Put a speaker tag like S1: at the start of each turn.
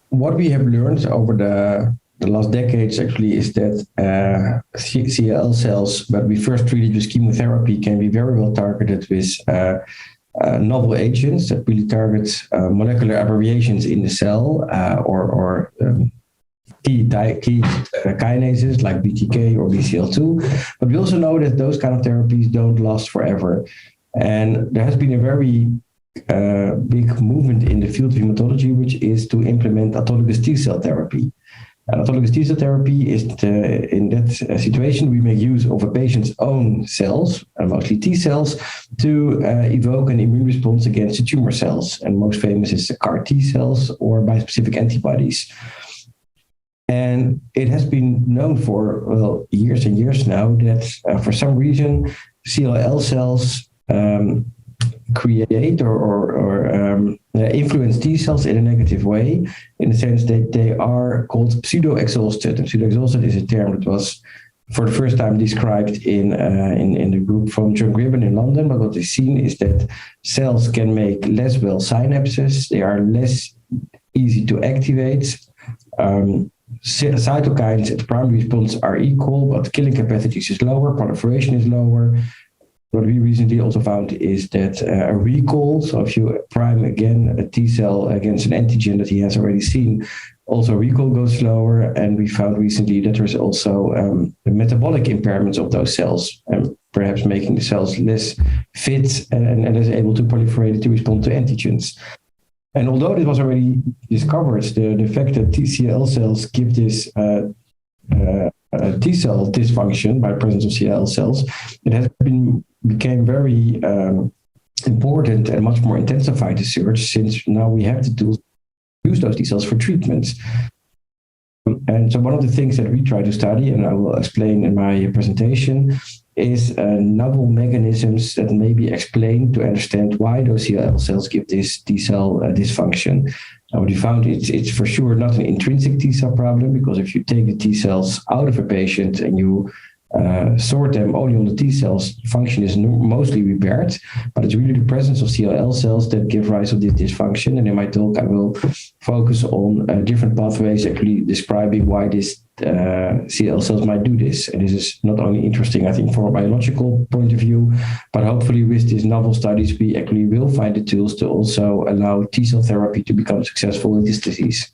S1: what we have learned over the last decades actually is that CLL cells, that we first treated with chemotherapy, can be very well targeted with novel agents that really target molecular aberrations in the cell or key kinases like BTK or BCL2. But we also know that those kind of therapies don't last forever. And there has been a very big movement in the field of hematology, which is to implement autologous T-cell therapy. Autologous T-cell therapy is in that situation, we make use of a patient's own cells, mostly T-cells, to evoke an immune response against the tumor cells. And most famous is the CAR T-cells or bispecific antibodies. And it has been known for years and years now that for some reason CLL cells create or influence T cells in a negative way, in the sense that they are called pseudo-exhausted. And pseudo-exhausted is a term that was for the first time described in the group from John Gribben in London. But what they've seen is that cells can make less well synapses, they are less easy to activate. Cytokines at the primary response are equal, but killing capacity is lower, proliferation is lower. What we recently also found is that a recall, so if you prime again a T cell against an antigen that he has already seen, also recall goes slower. And we found recently that there's also metabolic impairments of those cells, perhaps making the cells less fit and less able to proliferate to respond to antigens. And although it was already discovered, the fact that TCL cells give this T cell dysfunction by the presence of CLL cells, it has became very important and much more intensified research, since now we have the tools to use those T cells for treatments. And so one of the things that we try to study, and I will explain in my presentation, is novel mechanisms that may be explained to understand why those CLL cells give this T cell dysfunction. And what we found, it's for sure not an intrinsic T cell problem, because if you take the T cells out of a patient and you sort them only on the T cells, function is mostly repaired, but it's really the presence of CLL cells that give rise to this dysfunction. And in my talk, I will focus on different pathways actually describing why this CLL cells might do this. And this is not only interesting, I think, from a biological point of view, but hopefully with these novel studies, we actually will find the tools to also allow T cell therapy to become successful in this disease.